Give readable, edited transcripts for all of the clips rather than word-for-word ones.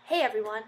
Hey everyone!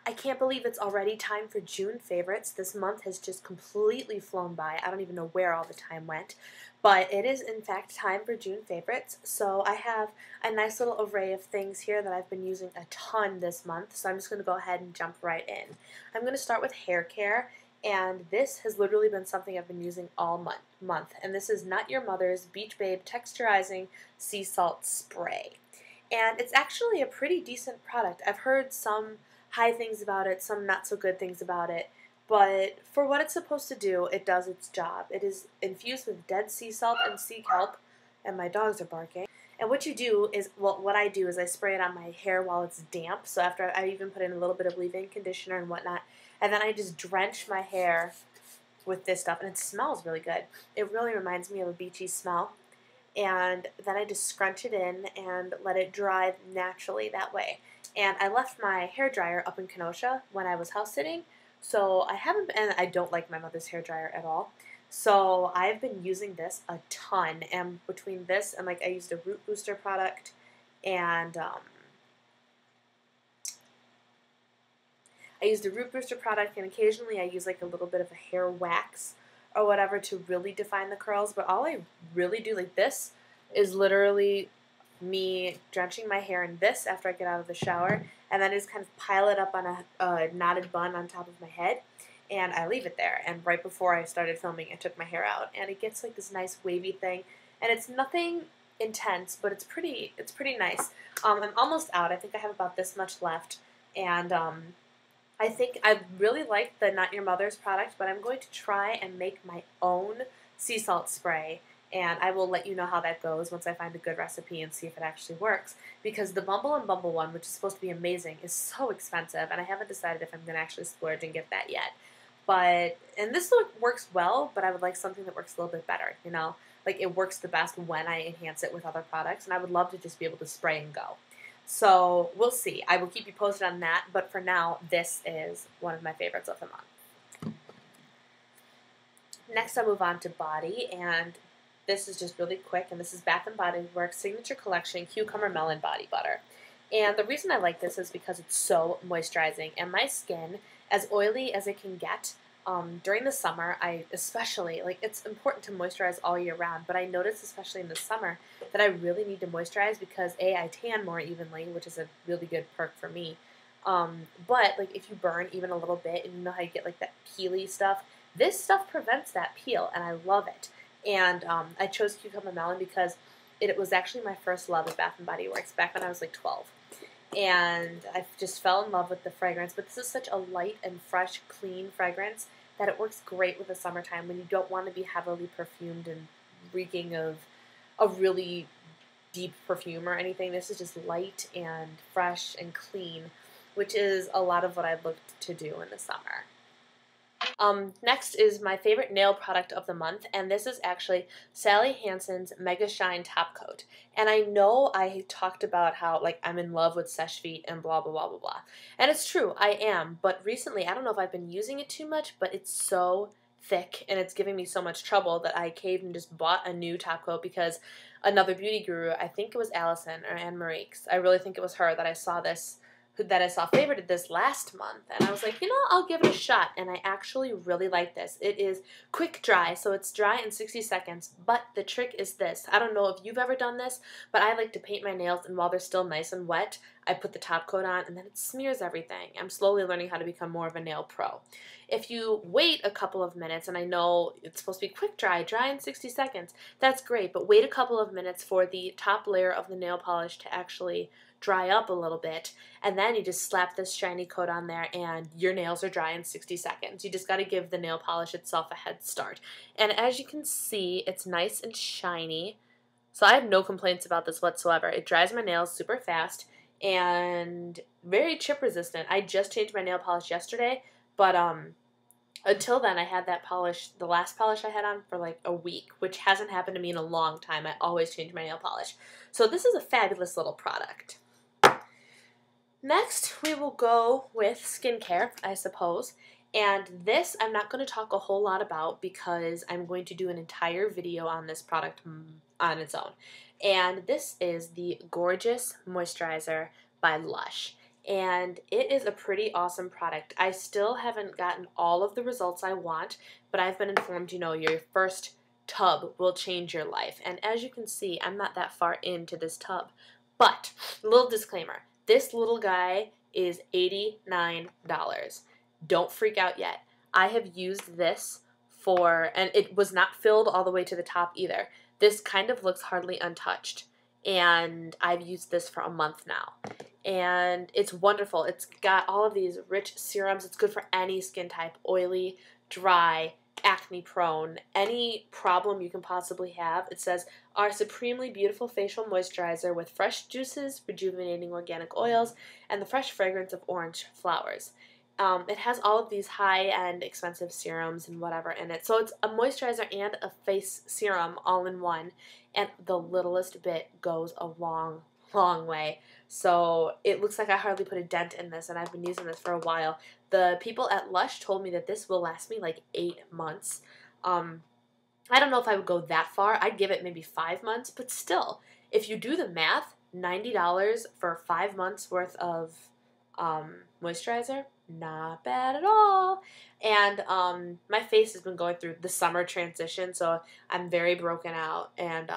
I can't believe it's already time for June favorites. This month has just completely flown by. I don't even know where all the time went. But it is in fact time for June favorites. So I have a nice little array of things here that I've been using a ton this month. So I'm just going to go ahead and jump right in. I'm going to start with hair care. And this has literally been something I've been using all month. And this is Not Your Mother's Beach Babe Texturizing Sea Salt Spray. And it's actually a pretty decent product. I've heard some high things about it, some not so good things about it, but for what it's supposed to do, it does its job. It is infused with dead sea salt and sea kelp, and my dogs are barking. And what you do is, well, what I do is I spray it on my hair while it's damp, so after I even put in a little bit of leave-in conditioner and whatnot, and then I just drench my hair with this stuff, and it smells really good. It really reminds me of a beachy smell. And then I just scrunch it in and let it dry naturally that way. And I left my hair dryer up in Kenosha when I was house sitting, so I haven't, and I don't like my mother's hair dryer at all. So I've been using this a ton, and between this and like I used a root booster product, and and occasionally I use like a little bit of a hair wax or whatever to really define the curls, but all I really do, like this, is literally me drenching my hair in this after I get out of the shower, and then I just kind of pile it up on a knotted bun on top of my head, and I leave it there. And right before I started filming, I took my hair out, and it gets like this nice wavy thing, and it's nothing intense, but it's pretty nice. I'm almost out. I think I have about this much left, and I think I really like the Not Your Mother's product, but I'm going to try and make my own sea salt spray, and I will let you know how that goes once I find a good recipe and see if it actually works, because the Bumble and Bumble one, which is supposed to be amazing, is so expensive, and I haven't decided if I'm going to actually splurge and get that yet. But, and this works well, but I would like something that works a little bit better, you know? Like, it works the best when I enhance it with other products, and I would love to just be able to spray and go. So we'll see. I will keep you posted on that, but for now, this is one of my favorites of the month. Next, I'll move on to body, and this is just really quick, and this is Bath & Body Works Signature Collection Cucumber Melon Body Butter. And the reason I like this is because it's so moisturizing, and my skin, as oily as it can get, during the summer, I especially, like, it's important to moisturize all year round, but I notice, especially in the summer, that I really need to moisturize because, A, I tan more evenly, which is a really good perk for me. But, like, if you burn even a little bit and you know how you get, like, that peely stuff, this stuff prevents that peel, and I love it. And I chose Cucumber Melon because it was actually my first love of Bath & Body Works back when I was, like, 12. And I just fell in love with the fragrance, but this is such a light and fresh, clean fragrance that it works great with the summertime when you don't want to be heavily perfumed and reeking of a really deep perfume or anything. This is just light and fresh and clean, which is a lot of what I looked to do in the summer. Next is my favorite nail product of the month, and this is actually Sally Hansen's Mega Shine Top Coat. And I know I talked about how, like, I'm in love with Seche Feet and blah, blah, blah, blah, blah. And it's true, I am, but recently, I don't know if I've been using it too much, but it's so thick, and it's giving me so much trouble that I caved and just bought a new top coat because another beauty guru, I think it was Allison or Anne Marie, I really think it was her that I saw favorited this last month, and I was like, you know, I'll give it a shot, and I actually really like this. It is quick dry, so it's dry in 60 seconds, but the trick is this. I don't know if you've ever done this, but I like to paint my nails, and while they're still nice and wet, I put the top coat on, and then it smears everything. I'm slowly learning how to become more of a nail pro. If you wait a couple of minutes, and I know it's supposed to be quick dry in 60 seconds, that's great, but wait a couple of minutes for the top layer of the nail polish to actually dry up a little bit, and then you just slap this shiny coat on there and your nails are dry in 60 seconds. You just got to give the nail polish itself a head start. And as you can see, it's nice and shiny, so I have no complaints about this whatsoever. It dries my nails super fast and very chip resistant. I just changed my nail polish yesterday, but until then I had that polish, the last polish I had on, for like a week, which hasn't happened to me in a long time. I always change my nail polish. So this is a fabulous little product. Next, we will go with skincare, I suppose. And this I'm not going to talk a whole lot about because I'm going to do an entire video on this product on its own. And this is the Gorgeous Moisturizer by Lush. and it is a pretty awesome product. I still haven't gotten all of the results I want, but I've been informed, you know, your first tub will change your life. And as you can see, I'm not that far into this tub. But, little disclaimer, this little guy is $89. Don't freak out yet. I have used this for, and it was not filled all the way to the top either. This kind of looks hardly untouched, and I've used this for a month now. And it's wonderful. It's got all of these rich serums. It's good for any skin type, oily, dry, acne prone, any problem you can possibly have. It says, our supremely beautiful facial moisturizer with fresh juices, rejuvenating organic oils, and the fresh fragrance of orange flowers. It has all of these high-end expensive serums and whatever in it. So it's a moisturizer and a face serum all in one. And the littlest bit goes a long, long way. So it looks like I hardly put a dent in this, and I've been using this for a while. The people at Lush told me that this will last me like 8 months. I don't know if I would go that far. I'd give it maybe 5 months, but still, if you do the math, $90 for 5 months worth of moisturizer, not bad at all. And my face has been going through the summer transition, so I'm very broken out, and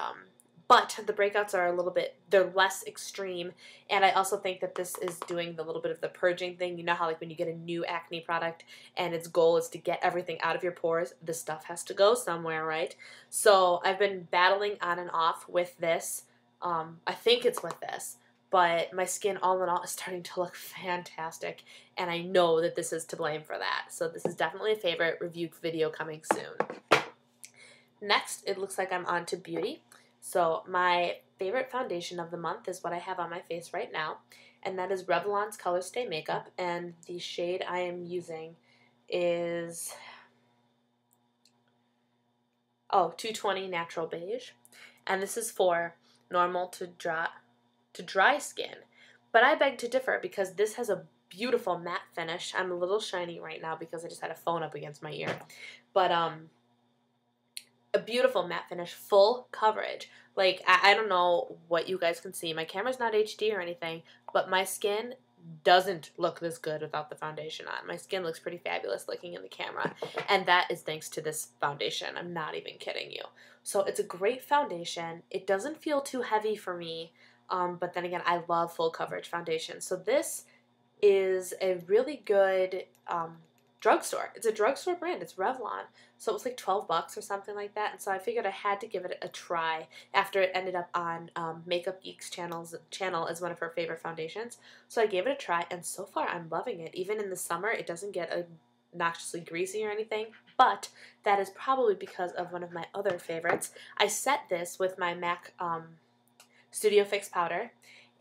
but the breakouts are a little bit, they're less extreme, and I also think that this is doing the little bit of the purging thing. You know how like when you get a new acne product and its goal is to get everything out of your pores, the stuff has to go somewhere, right? So I've been battling on and off with this. I think it's with this, but my skin all in all is starting to look fantastic, and I know that this is to blame for that. So this is definitely a favorite review video coming soon. Next, it looks like I'm on to beauty. So my favorite foundation of the month is what I have on my face right now, and that is Revlon's Color Stay Makeup, and the shade I am using is 220 Natural Beige, and this is for normal to dry skin. But I beg to differ because this has a beautiful matte finish. I'm a little shiny right now because I just had a phone up against my ear, but a beautiful matte finish, full coverage. Like, I don't know what you guys can see. My camera's not HD or anything, but my skin doesn't look this good without the foundation on. My skin looks pretty fabulous looking in the camera, and that is thanks to this foundation. I'm not even kidding you. So it's a great foundation. It doesn't feel too heavy for me, but then again, I love full coverage foundation. So this is a really good drugstore. It's a drugstore brand. It's Revlon. So it was like 12 bucks or something like that. And so I figured I had to give it a try after it ended up on Makeup Geek's channel as one of her favorite foundations. So I gave it a try, and so far I'm loving it. Even in the summer, it doesn't get obnoxiously greasy or anything, but that is probably because of one of my other favorites. I set this with my MAC Studio Fix powder,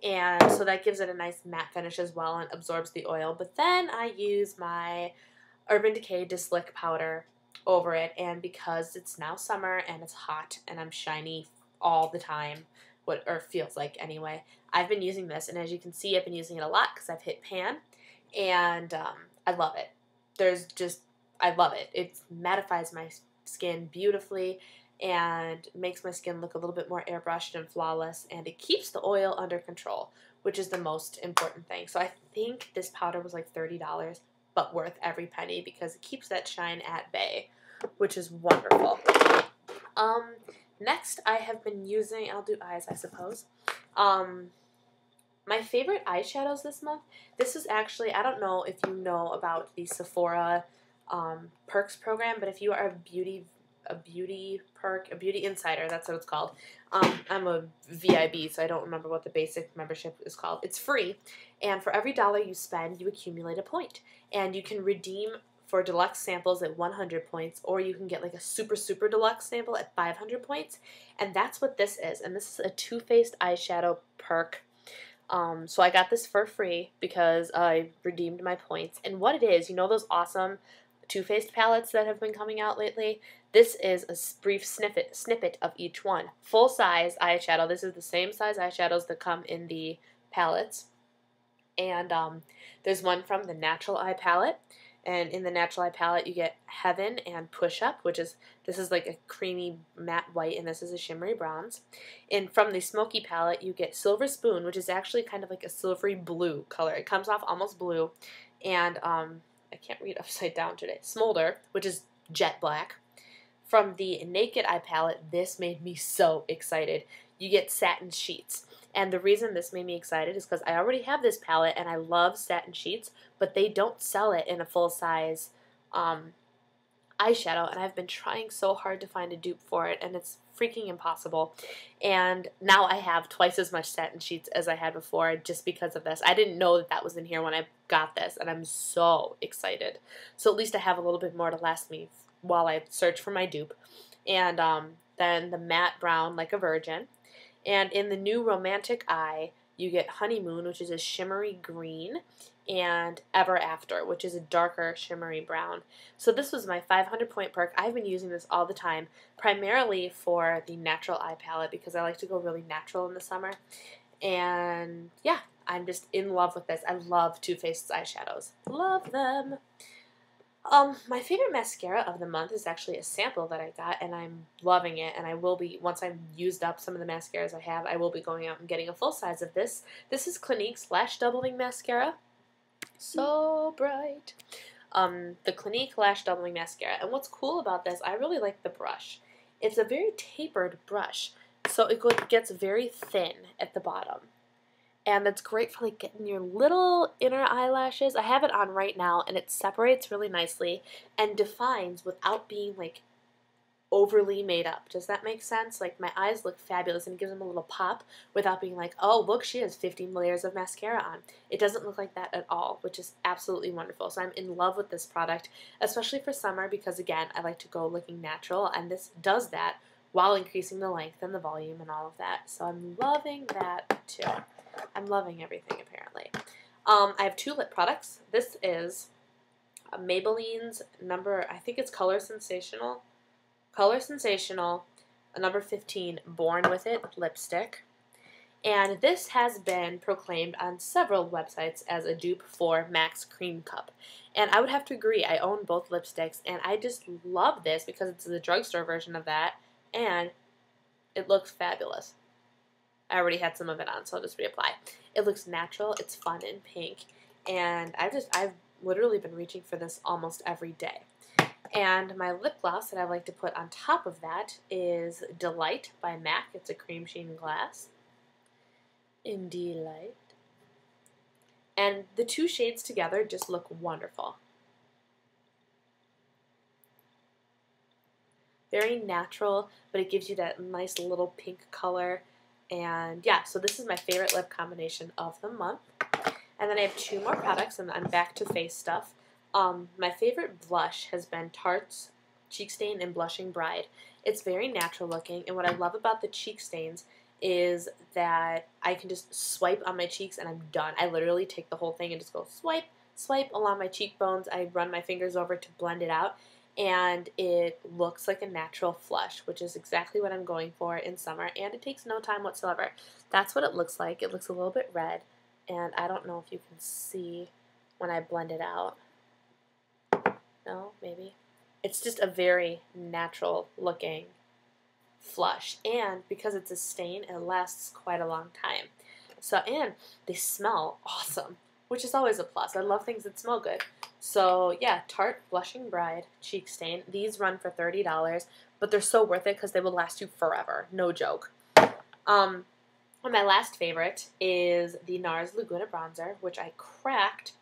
and so that gives it a nice matte finish as well and absorbs the oil. But then I use my Urban Decay Dislick powder over it, and because it's now summer and it's hot and I'm shiny all the time, or feels like anyway, I've been using this, and as you can see, I've been using it a lot because I've hit pan, and I love it. I love it. It mattifies my skin beautifully and makes my skin look a little bit more airbrushed and flawless, and it keeps the oil under control, which is the most important thing. So I think this powder was like $30, but worth every penny because it keeps that shine at bay, which is wonderful. Next I have been using, I'll do eyes, I suppose. My favorite eyeshadows this month, this is actually, I don't know if you know about the Sephora Perks program, but if you are a beauty insider, that's what it's called. I'm a VIB, so I don't remember what the basic membership is called. It's free, and for every dollar you spend, you accumulate a point, and you can redeem for deluxe samples at 100 points, or you can get like a super deluxe sample at 500 points, and that's what this is. And this is a Too Faced eyeshadow perk. So I got this for free because I redeemed my points. And what it is, you know those awesome Too Faced palettes that have been coming out lately? This is a brief snippet of each one. Full size eyeshadow. This is the same size eyeshadows that come in the palettes. And there's one from the Natural Eye palette, And in the Natural Eye palette, you get Heaven and Push Up, this is like a creamy matte white, and this is a shimmery bronze. And from the Smoky palette, you get Silver Spoon, which is actually kind of like a silvery blue color. It comes off almost blue. And I can't read upside down today. Smolder, which is jet black. From the Naked Eye palette, this made me so excited. You get Satin Sheets. And the reason this made me excited is because I already have this palette and I love satin sheets, but they don't sell it in a full-size eyeshadow, and I've been trying so hard to find a dupe for it, and it's freaking impossible. And now I have twice as much satin sheets as I had before just because of this. I didn't know that was in here when I got this, and I'm so excited. So at least I have a little bit more to last me while I search for my dupe. And then the Matte Brown Like a Virgin. And in the new Romantic Eye, you get Honeymoon, which is a shimmery green, and Ever After, which is a darker shimmery brown. So this was my 500-point perk. I've been using this all the time, primarily for the Natural Eye palette because I like to go really natural in the summer. And yeah, I'm just in love with this. I love Too Faced's eyeshadows. Love them. My favorite mascara of the month is actually a sample that I got, and I'm loving it, and I will be, once I've used up some of the mascaras I have, I will be going out and getting a full size of this. This is Clinique's Lash Doubling Mascara. So bright. The Clinique Lash Doubling Mascara, and what's cool about this, I really like the brush. It's a very tapered brush, so it gets very thin at the bottom. And that's great for like getting your little inner eyelashes. I have it on right now, and it separates really nicely and defines without being like overly made up. Does that make sense? Like my eyes look fabulous, and it gives them a little pop without being like, oh look, she has 15 layers of mascara on. It doesn't look like that at all, which is absolutely wonderful. So I'm in love with this product, especially for summer because again, I like to go looking natural, and this does that while increasing the length and the volume and all of that. So I'm loving that too. I'm loving everything, apparently. I have two lip products. This is Maybelline's I think it's Color Sensational, number 15, Born With It lipstick. And this has been proclaimed on several websites as a dupe for MAC's Cream Cup. And I would have to agree, I own both lipsticks, and I just love this because it's the drugstore version of that, and it looks fabulous. I already had some of it on, so I'll just reapply. It looks natural, it's fun and pink, and I've literally been reaching for this almost every day. And my lip gloss that I like to put on top of that is Delight by MAC. It's a cream sheen glass. In Delight. And the two shades together just look wonderful. Very natural, but it gives you that nice little pink color. And yeah, so this is my favorite lip combination of the month. And then I have two more products, and I'm back to face stuff. My favorite blush has been Tarte's Cheek Stain and Blushing Bride. It's very natural looking, and what I love about the cheek stains is that I can just swipe on my cheeks and I'm done. I literally take the whole thing and just go swipe, swipe along my cheekbones. I run my fingers over to blend it out, and it looks like a natural flush, which is exactly what I'm going for in summer, and it takes no time whatsoever. That's what it looks like. It looks a little bit red, and I don't know if you can see when I blend it out. No, maybe. It's just a very natural looking flush, and because it's a stain, it lasts quite a long time. So, and they smell awesome, which is always a plus. I love things that smell good. So yeah, Tarte Blushing Bride Cheek Stain. These run for $30, but they're so worth it because they will last you forever. No joke. And my last favorite is the NARS Laguna Bronzer, which I cracked,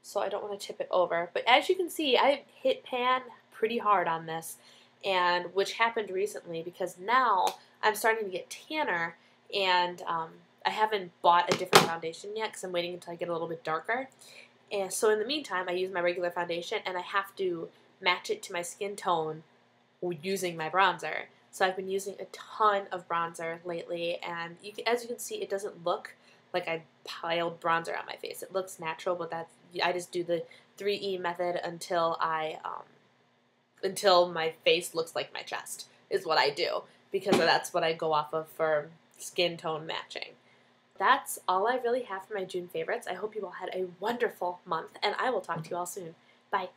so I don't want to tip it over. But as you can see, I hit pan pretty hard on this, and which happened recently because now I'm starting to get tanner, and I haven't bought a different foundation yet because I'm waiting until I get a little bit darker. And so in the meantime, I use my regular foundation, and I have to match it to my skin tone using my bronzer. So I've been using a ton of bronzer lately, and as you can see, it doesn't look like I piled bronzer on my face. It looks natural, but I just do the 3E method until until my face looks like my chest is what I do, because that's what I go off of for skin tone matching. That's all I really have for my June favorites. I hope you all had a wonderful month, and I will talk to you all soon. Bye.